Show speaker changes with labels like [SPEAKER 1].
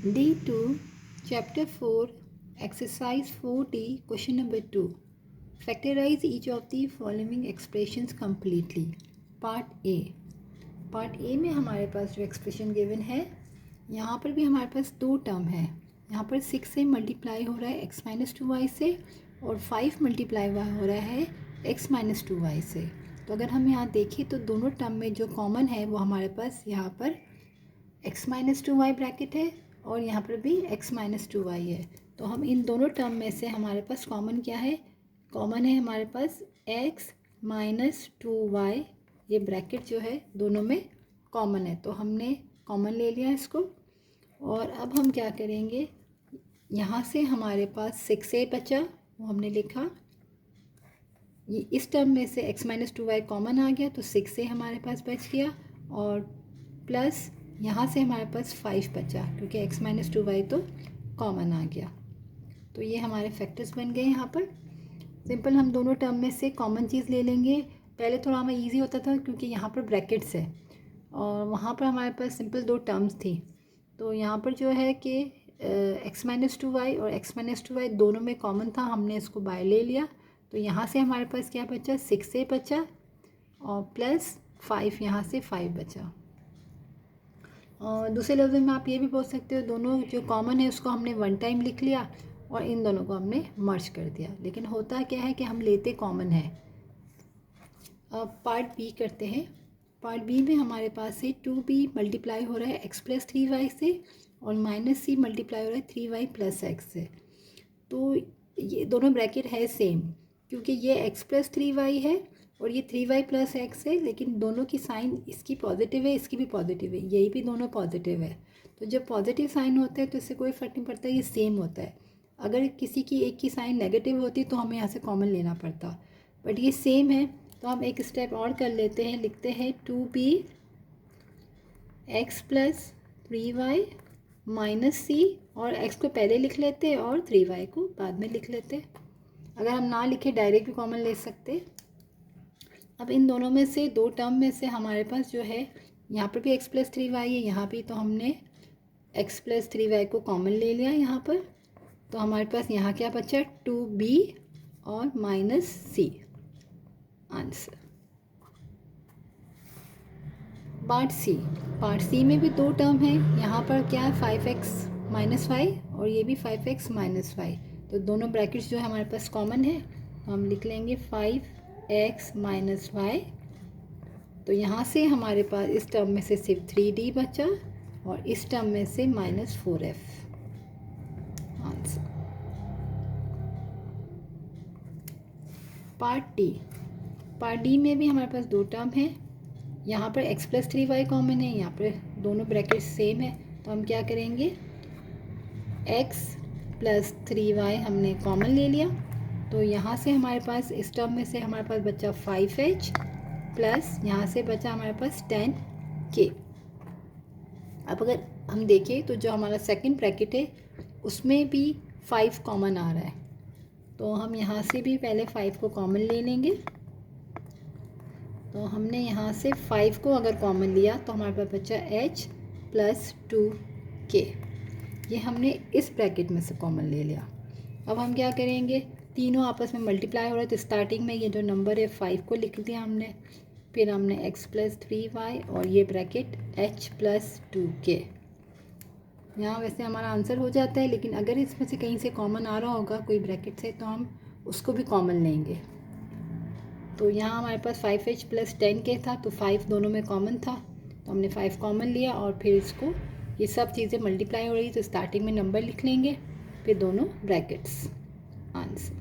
[SPEAKER 1] D2 Chapter 4 Exercise 4D Question number 2 Factorize each of the following expressions completely. Part A में हमारे पास जो expression given है, यहाँ पर भी हमारे पास दो टर्म है. यहाँ पर 6 से मल्टीप्लाई हो रहा है x माइनस 2y से और 5 मल्टीप्लाई हो रहा है x माइनस 2y से. तो अगर हम यहाँ देखें तो दोनों टर्म में जो कॉमन है वो हमारे पास यहाँ पर x माइनस 2y ब्रैकेट है और यहाँ पर भी x माइनस 2y है. तो हम इन दोनों टर्म में से हमारे पास कॉमन क्या है? कॉमन है हमारे पास x माइनस 2y. ये ब्रैकेट जो है दोनों में कॉमन है, तो हमने कॉमन ले लिया इसको. और अब हम क्या करेंगे, यहाँ से हमारे पास 6a बचा, वो हमने लिखा. ये इस टर्म में से x माइनस 2y कॉमन आ गया तो 6a हमारे पास बच गया और प्लस यहाँ से हमारे पास 5 बचा क्योंकि x माइनस 2y तो कॉमन आ गया. तो ये हमारे फैक्टर्स बन गए. यहाँ पर सिंपल हम दोनों टर्म में से कॉमन चीज़ ले लेंगे. पहले थोड़ा हमें इजी होता था क्योंकि यहाँ पर ब्रैकेट्स है और वहाँ पर हमारे पास सिंपल दो टर्म्स थी. तो यहाँ पर जो है कि x माइनस 2y और x माइनस 2y दोनों में कॉमन था, हमने इसको बाय ले लिया. तो यहाँ से हमारे पास क्या बचा, 6a बचा और प्लस 5, यहाँ से 5 बचा. और दूसरे लफ्ज़ में आप ये भी बोल सकते हो दोनों जो कॉमन है उसको हमने वन टाइम लिख लिया और इन दोनों को हमने मर्ज कर दिया. लेकिन होता क्या है कि हम लेते कॉमन है. अब पार्ट बी करते हैं. पार्ट बी में हमारे पास से 2b मल्टीप्लाई हो रहा है x प्लस 3y से और माइनस c मल्टीप्लाई हो रहा है 3y प्लस x से. तो ये दोनों ब्रैकेट है सेम क्योंकि ये x प्लस 3y है और ये 3y प्लस x है, लेकिन दोनों की साइन इसकी पॉजिटिव है, इसकी भी पॉजिटिव है, यही भी दोनों पॉजिटिव है. तो जब पॉजिटिव साइन होता है तो इससे कोई फ़र्क नहीं पड़ता, ये सेम होता है. अगर किसी की एक की साइन नेगेटिव होती तो हमें यहाँ से कॉमन लेना पड़ता, बट ये सेम है. तो हम एक स्टेप और कर लेते हैं, लिखते हैं 2b x plus 3y minus c और x को पहले लिख लेते और 3y को बाद में लिख लेते. अगर हम ना लिखे डायरेक्ट भी कॉमन ले सकते. अब इन दोनों में से दो टर्म में से हमारे पास जो है, यहाँ पर भी x प्लस 3y है, यहाँ भी, तो हमने x प्लस 3y को कॉमन ले लिया यहाँ पर. तो हमारे पास यहाँ क्या बचा, 2b और minus c. Answer. Part C में भी दो टर्म है. यहाँ पर क्या है, 5x माइनस वाई और ये भी 5x माइनस वाई. तो दोनों ब्रैकेट्स जो है हमारे पास कॉमन है, तो हम लिख लेंगे 5x माइनस वाई. तो यहाँ से हमारे पास इस टर्म में से सिर्फ 3d बचा और इस टर्म में से minus 4f. Answer. Part D में भी हमारे पास दो टर्म है. यहाँ पर x प्लस 3y कॉमन है, यहाँ पर दोनों ब्रैकेट सेम है. तो हम क्या करेंगे, x प्लस 3y हमने कॉमन ले लिया. तो यहाँ से हमारे पास इस टर्म में से हमारे पास बचा 5h प्लस यहाँ से बचा हमारे पास 10k. अब अगर हम देखें तो जो हमारा सेकंड ब्रैकेट है उसमें भी 5 कॉमन आ रहा है. तो हम यहाँ से भी पहले 5 को कॉमन ले लेंगे. तो हमने यहाँ से 5 को अगर कॉमन लिया तो हमारे पास बचा h प्लस 2k. ये हमने इस ब्रैकेट में से कॉमन ले लिया. अब हम क्या करेंगे, तीनों आपस में मल्टीप्लाई हो रहा है तो स्टार्टिंग में ये जो नंबर है 5 को लिख दिया हमने. फिर हमने x प्लस 3y और ये ब्रैकेट h प्लस 2k. यहाँ वैसे हमारा आंसर हो जाता है, लेकिन अगर इसमें से कहीं से कॉमन आ रहा होगा कोई ब्रैकेट से तो हम उसको भी कॉमन लेंगे. तो यहाँ हमारे पास 5h प्लस 10k था, तो 5 दोनों में कॉमन था तो हमने 5 कॉमन लिया और फिर इसको, ये सब चीज़ें मल्टीप्लाई हो रही तो स्टार्टिंग में नंबर लिख लेंगे, फिर दोनों ब्रैकेट्स. आंसर.